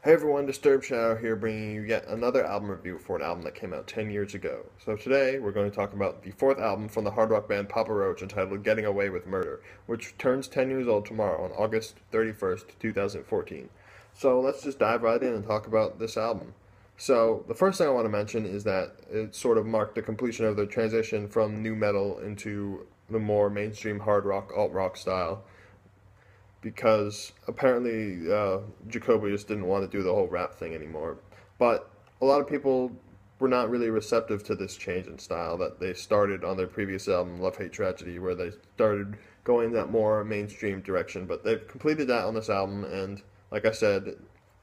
Hey everyone, DisturbedShadow here bringing you yet another album review for an album that came out 10 years ago. So today we're going to talk about the fourth album from the hard rock band Papa Roach entitled Getting Away with Murder, which turns 10 years old tomorrow on August 31st, 2014. So let's just dive right in and talk about this album. So the first thing I want to mention is that it sort of marked the completion of the transition from nu metal into the more mainstream hard rock, alt rock style because apparently Jacoby just didn't want to do the whole rap thing anymore. But a lot of people were not really receptive to this change in style that they started on their previous album, Love Hate Tragedy, where they started going that more mainstream direction. But they've completed that on this album, and like I said,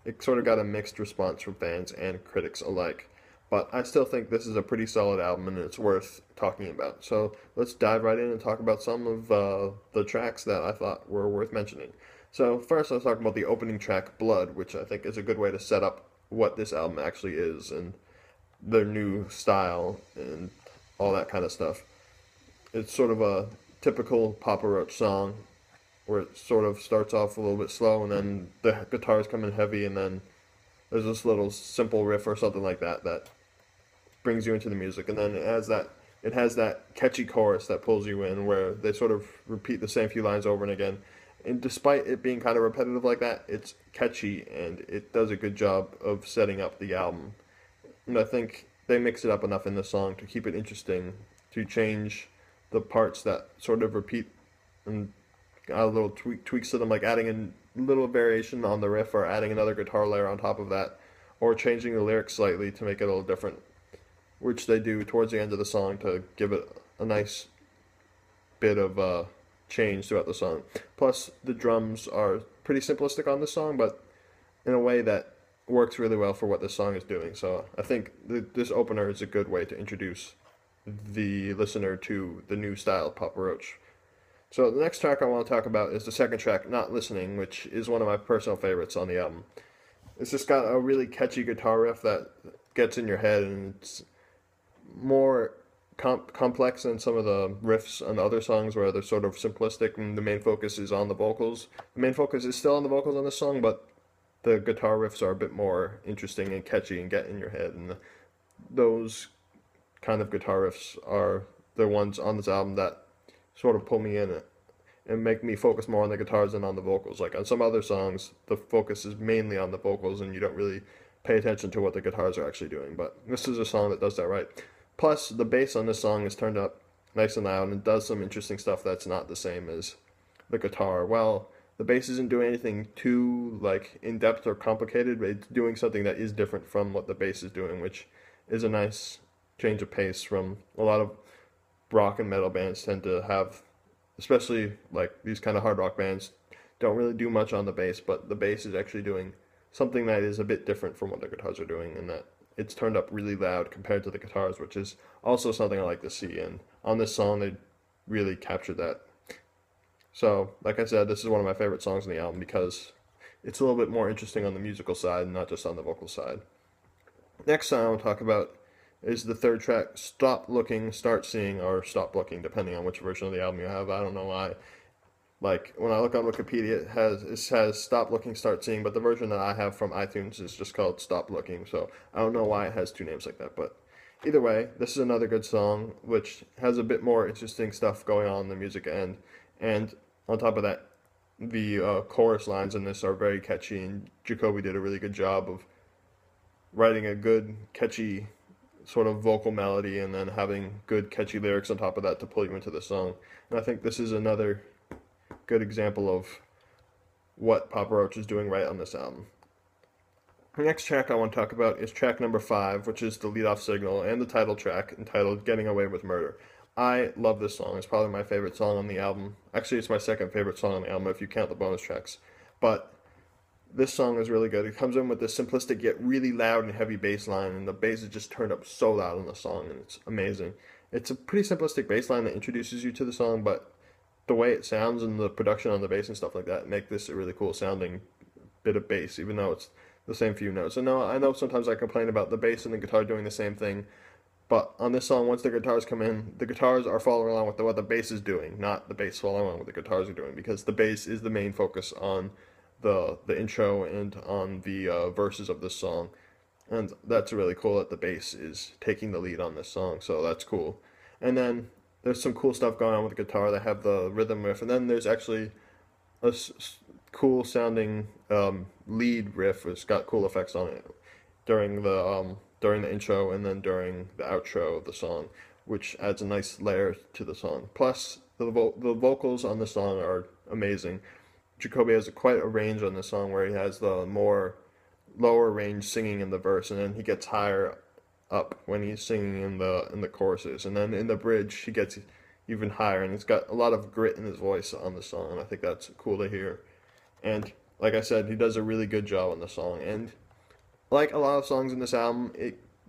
it sort of got a mixed response from fans and critics alike. But I still think this is a pretty solid album and it's worth talking about. So let's dive right in and talk about some of the tracks that I thought were worth mentioning. So first, let's talk about the opening track, Blood, which I think is a good way to set up what this album actually is and their new style and all that kind of stuff. It's sort of a typical Papa Roach song where it sort of starts off a little bit slow and then the guitars come in heavy and then there's this little simple riff or something like that that brings you into the music, and then it has that catchy chorus that pulls you in, where they sort of repeat the same few lines over and again. And despite it being kind of repetitive like that, it's catchy and it does a good job of setting up the album. And I think they mix it up enough in the song to keep it interesting, to change the parts that sort of repeat and add little tweaks to them, like adding a little variation on the riff or adding another guitar layer on top of that, or changing the lyrics slightly to make it a little different, which they do towards the end of the song to give it a nice bit of change throughout the song. Plus, the drums are pretty simplistic on this song, but in a way that works really well for what this song is doing. So I think this opener is a good way to introduce the listener to the new style of Papa Roach. So the next track I want to talk about is the second track, Not Listening, which is one of my personal favorites on the album. It's just got a really catchy guitar riff that gets in your head, and it's more complex than some of the riffs on the other songs where they're sort of simplistic and the main focus is on the vocals. The main focus is still on the vocals on this song, but the guitar riffs are a bit more interesting and catchy and get in your head. And those kind of guitar riffs are the ones on this album that sort of pull me in and make me focus more on the guitars than on the vocals. Like on some other songs, the focus is mainly on the vocals and you don't really pay attention to what the guitars are actually doing. But this is a song that does that right. Plus, the bass on this song is turned up nice and loud and does some interesting stuff that's not the same as the guitar. Well, the bass isn't doing anything too like in-depth or complicated, but it's doing something that is different from what the bass is doing, which is a nice change of pace from a lot of rock and metal bands tend to have, especially like these kind of hard rock bands don't really do much on the bass, but the bass is actually doing something that is a bit different from what the guitars are doing, and that it's turned up really loud compared to the guitars, which is also something I like to see. And on this song, they really captured that. So, like I said, this is one of my favorite songs on the album because it's a little bit more interesting on the musical side, not just on the vocal side. Next song I want to talk about is the third track, Stop Looking, Start Seeing, or Stop Looking, depending on which version of the album you have. I don't know why. Like, when I look on Wikipedia, it has Stop Looking, Start Seeing, but the version that I have from iTunes is just called Stop Looking, so I don't know why it has two names like that, but either way, this is another good song, which has a bit more interesting stuff going on in the music end, and on top of that, the chorus lines in this are very catchy, and Jacoby did a really good job of writing a good, catchy sort of vocal melody, and then having good, catchy lyrics on top of that to pull you into the song, and I think this is another good example of what Papa Roach is doing right on this album. The next track I want to talk about is track number 5, which is the lead-off signal and the title track entitled Getting Away with Murder. I love this song. It's probably my favorite song on the album. Actually, it's my second favorite song on the album if you count the bonus tracks. But this song is really good. It comes in with this simplistic yet really loud and heavy bass line, and the bass is just turned up so loud in the song, and it's amazing. It's a pretty simplistic bass line that introduces you to the song, but the way it sounds and the production on the bass and stuff like that make this a really cool sounding bit of bass, even though it's the same few notes. And no, I know sometimes I complain about the bass and the guitar doing the same thing, but on this song, once the guitars come in, the guitars are following along with what the bass is doing, not the bass following along what the guitars are doing, because the bass is the main focus on the intro and on the verses of this song. And that's really cool that the bass is taking the lead on this song, so that's cool. And then there's some cool stuff going on with the guitar. They have the rhythm riff, and then there's actually a cool sounding lead riff, which got cool effects on it during the intro and then during the outro of the song, which adds a nice layer to the song. Plus, the vocals on the song are amazing. Jacoby has quite a range on the song where he has the more lower range singing in the verse, and then he gets higher up when he's singing in the choruses, and then in the bridge he gets even higher, and he's got a lot of grit in his voice on the song, and I think that's cool to hear. And like I said, he does a really good job on the song, and like a lot of songs in this album,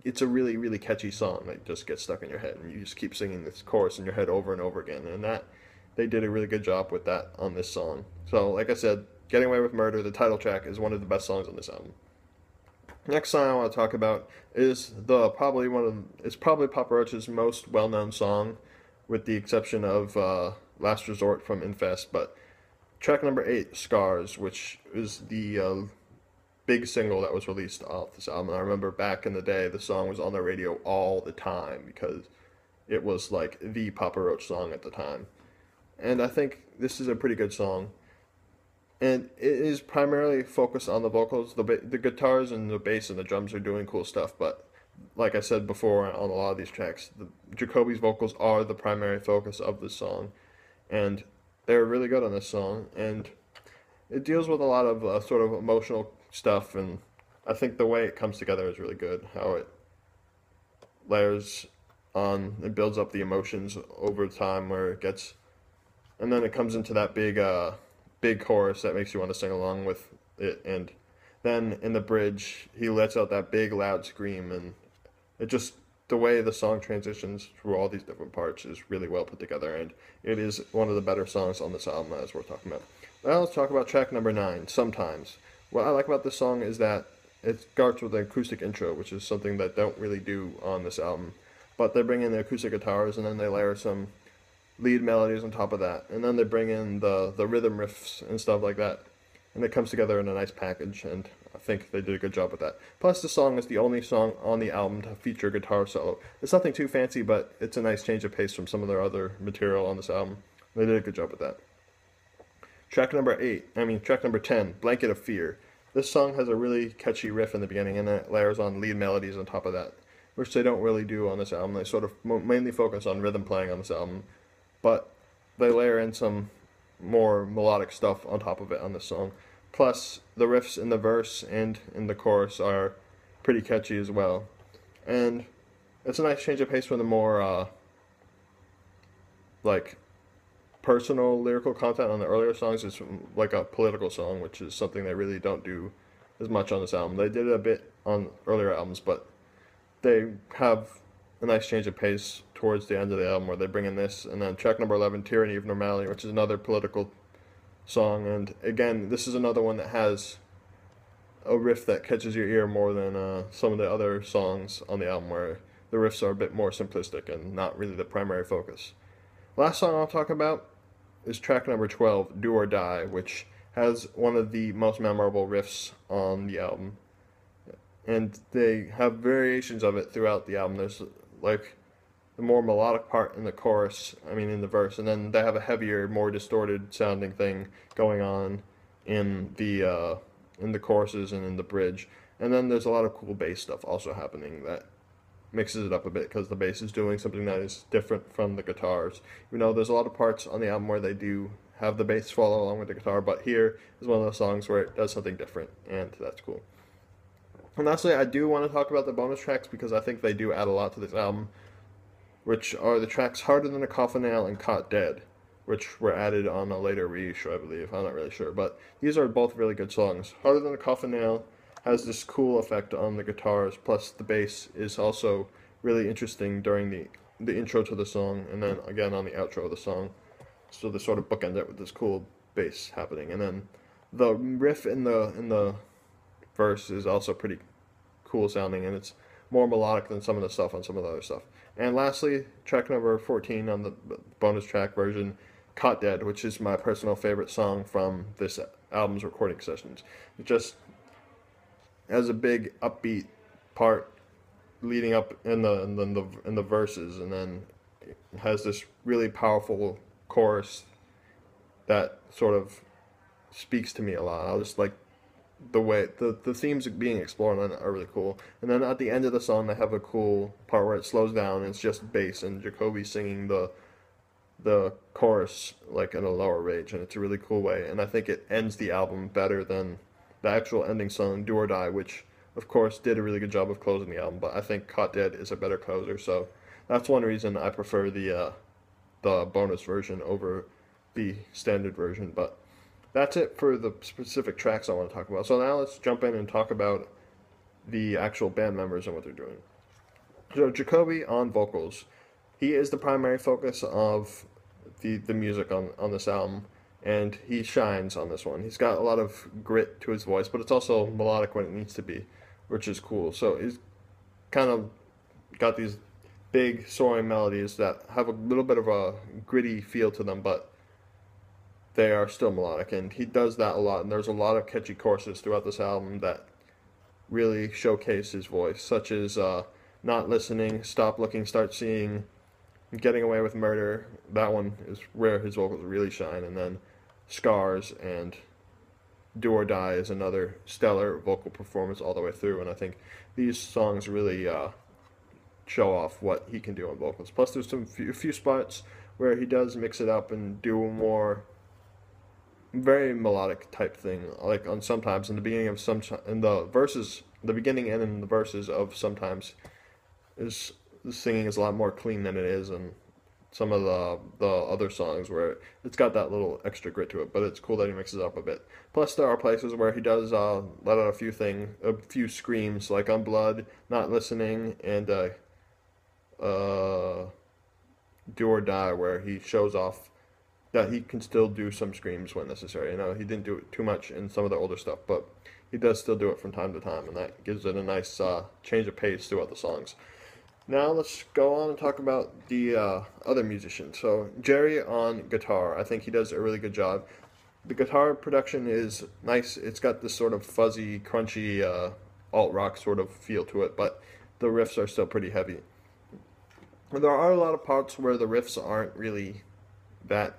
it's a really, really catchy song that just gets stuck in your head, and you just keep singing this chorus in your head over and over again, and that they did a really good job with that on this song. So like I said, Getting Away with Murder, the title track, is one of the best songs on this album. Next song I want to talk about is probably Papa Roach's most well-known song, with the exception of Last Resort from Infest, but track number 8, Scars, which is the big single that was released off this album. I remember back in the day, the song was on the radio all the time because it was like the Papa Roach song at the time. And I think this is a pretty good song. And it is primarily focused on the vocals. The guitars and the bass and the drums are doing cool stuff, but like I said before on a lot of these tracks, Jacoby's vocals are the primary focus of this song. And they're really good on this song. And it deals with a lot of sort of emotional stuff, and I think the way it comes together is really good. How it layers on, it builds up the emotions over time where it gets, and then it comes into that big chorus that makes you want to sing along with it, and then in the bridge he lets out that big loud scream, and it just, the way the song transitions through all these different parts is really well put together, and it is one of the better songs on this album as we're talking about. Now let's talk about track number 9, Sometimes. What I like about this song is that it starts with an acoustic intro, which is something that don't really do on this album, but they bring in the acoustic guitars and then they layer some lead melodies on top of that, and then they bring in the rhythm riffs and stuff like that, and it comes together in a nice package, and I think they did a good job with that. Plus, the song is the only song on the album to feature a guitar solo. It's nothing too fancy, but it's a nice change of pace from some of their other material on this album. They did a good job with that. Track number 10, Blanket of Fear. This song has a really catchy riff in the beginning, and then it layers on lead melodies on top of that, which they don't really do on this album. They sort of mainly focus on rhythm playing on this album, but they layer in some more melodic stuff on top of it on this song. Plus, the riffs in the verse and in the chorus are pretty catchy as well. And it's a nice change of pace from the more, personal lyrical content on the earlier songs. It's like a political song, which is something they really don't do as much on this album. They did it a bit on earlier albums, but they have a nice change of pace towards the end of the album where they bring in this, and then track number 11, Tyranny of Normality, which is another political song, and again, this is another one that has a riff that catches your ear more than some of the other songs on the album, where the riffs are a bit more simplistic and not really the primary focus. Last song I'll talk about is track number 12, Do or Die, which has one of the most memorable riffs on the album. And they have variations of it throughout the album. There's like the more melodic part in the chorus, in the verse, and then they have a heavier, more distorted sounding thing going on in the choruses and in the bridge. And then there's a lot of cool bass stuff also happening that mixes it up a bit, because the bass is doing something that is different from the guitars. There's a lot of parts on the album where they do have the bass follow along with the guitar, but here is one of those songs where it does something different, and that's cool. And lastly, I do want to talk about the bonus tracks, because I think they do add a lot to this album, which are the tracks Harder Than a Coffin Nail and Caught Dead, which were added on a later reissue, I believe. I'm not really sure, but these are both really good songs. Harder Than a Coffin Nail has this cool effect on the guitars, plus the bass is also really interesting during the intro to the song, and then again on the outro of the song. So they sort of bookend it with this cool bass happening, and then the riff in the verse is also pretty cool sounding, and it's more melodic than some of the stuff on some of the other stuff. And lastly, track number 14 on the bonus track version, Caught Dead, which is my personal favorite song from this album's recording sessions. It just has a big upbeat part leading up in the verses, and then it has this really powerful chorus that sort of speaks to me a lot. I just like the way the themes being explored on it are really cool. And then at the end of the song, they have a cool part where it slows down and it's just bass and Jacoby singing the chorus like in a lower range, and it's a really cool way. And I think it ends the album better than the actual ending song, Do or Die, which of course did a really good job of closing the album. But I think Caught Dead is a better closer, so that's one reason I prefer the bonus version over the standard version. But that's it for the specific tracks I want to talk about. So now let's jump in and talk about the actual band members and what they're doing. So Jacoby on vocals. He is the primary focus of the music on this album, and he shines on this one. He's got a lot of grit to his voice, but it's also melodic when it needs to be, which is cool. So he's kind of got these big soaring melodies that have a little bit of a gritty feel to them, but they are still melodic, and he does that a lot. And there's a lot of catchy choruses throughout this album that really showcase his voice, such as Not Listening, Stop Looking, Start Seeing, Getting Away with Murder. That one is where his vocals really shine. And then Scars and Do or Die is another stellar vocal performance all the way through. And I think these songs really show off what he can do on vocals. Plus, there's a few spots where he does mix it up and do a more very melodic type thing, like on Sometimes. In the beginning of in the verses, the beginning and in the verses of Sometimes, is the singing is a lot more clean than it is in some of the other songs where it's got that little extra grit to it. But it's cool that he mixes it up a bit. Plus, there are places where he does let out a few screams, like on Blood, Not Listening, and Do or Die, where he shows off that he can still do some screams when necessary. You know, he didn't do it too much in some of the older stuff, but he does still do it from time to time, and that gives it a nice change of pace throughout the songs. Now let's go on and talk about the other musicians. So Jerry on guitar, I think he does a really good job. The guitar production is nice. It's got this sort of fuzzy, crunchy alt-rock sort of feel to it, but the riffs are still pretty heavy. And there are a lot of parts where the riffs aren't really that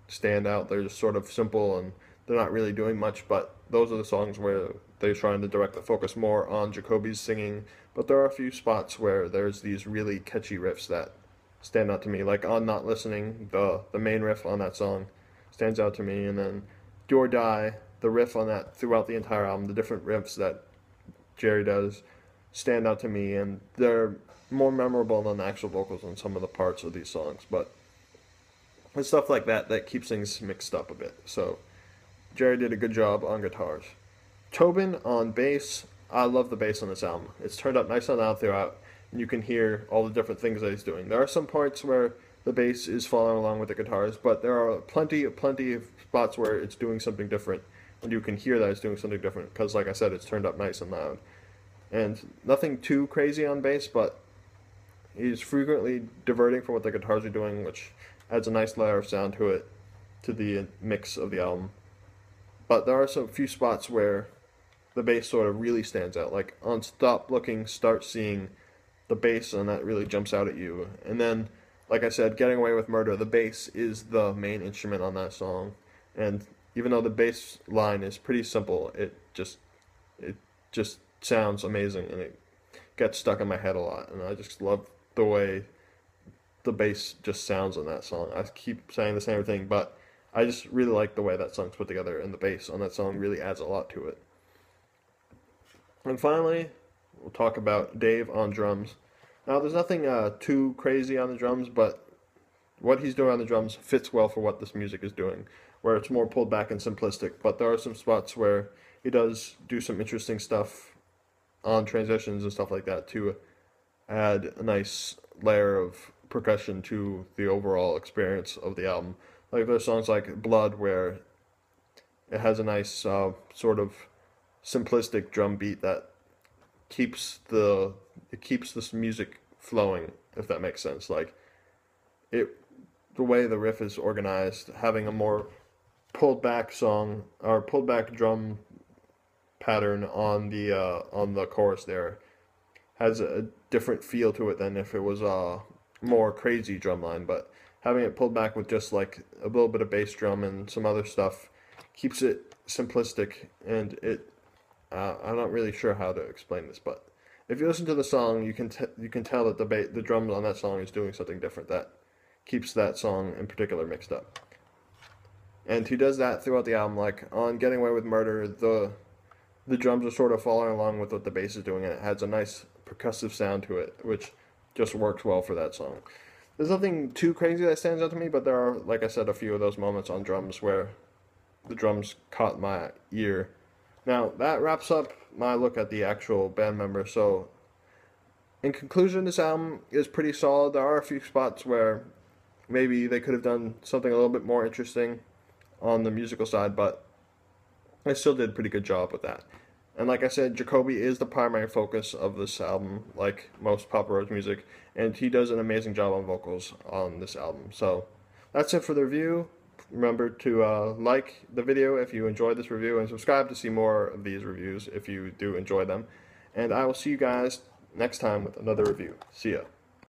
stand out. They're just sort of simple and they're not really doing much, but those are the songs where they're trying to direct the focus more on Jacoby's singing. But there are a few spots where there's these really catchy riffs that stand out to me, like on Not Listening, the main riff on that song stands out to me, and then Do or Die, the riff on that throughout the entire album, the different riffs that Jerry does stand out to me, and they're more memorable than the actual vocals on some of the parts of these songs. But it's stuff like that keeps things mixed up a bit. So Jerry did a good job on guitars. Tobin on bass. I love the bass on this album. It's turned up nice and loud throughout, and you can hear all the different things that he's doing. There are some parts where the bass is following along with the guitars, but there are plenty of spots where it's doing something different, and you can hear that it's doing something different because, like I said, it's turned up nice and loud. And nothing too crazy on bass, but he's frequently diverting from what the guitars are doing, which adds a nice layer of sound to it, to the mix of the album. But there are some few spots where the bass sort of really stands out, like on Stop Looking, Start Seeing, the bass on that really jumps out at you. And then, like I said, Getting Away with Murder, the bass is the main instrument on that song. And even though the bass line is pretty simple, it just sounds amazing, and it gets stuck in my head a lot. And I just love the way the bass just sounds on that song. I keep saying the same thing, but I just really like the way that song's put together, and the bass on that song really adds a lot to it. And finally, we'll talk about Dave on drums. Now, there's nothing too crazy on the drums, but what he's doing on the drums fits well for what this music is doing, where it's more pulled back and simplistic. But there are some spots where he does do some interesting stuff on transitions and stuff like that to add a nice layer of percussion to the overall experience of the album. Like there's songs like Blood where it has a nice sort of simplistic drum beat that keeps this music flowing, if that makes sense. Like the way the riff is organized, having a more pulled back song or pulled back drum pattern on the chorus there has a different feel to it than if it was a more crazy drum line. But having it pulled back with just like a little bit of bass drum and some other stuff keeps it simplistic, and I'm not really sure how to explain this, but if you listen to the song, you can tell that the drums on that song is doing something different that keeps that song in particular mixed up. And he does that throughout the album. Like on Getting Away with Murder, the drums are sort of following along with what the bass is doing, and it has a nice percussive sound to it, which just works well for that song. There's nothing too crazy that stands out to me, but there are, like I said, a few of those moments on drums where the drums caught my ear. Now, that wraps up my look at the actual band member. So, in conclusion, this album is pretty solid. There are a few spots where maybe they could have done something a little bit more interesting on the musical side, but I still did a pretty good job with that. And like I said, Jacoby is the primary focus of this album, like most Papa Roach music, and he does an amazing job on vocals on this album. So that's it for the review. Remember to like the video if you enjoyed this review, and subscribe to see more of these reviews if you do enjoy them. And I will see you guys next time with another review. See ya.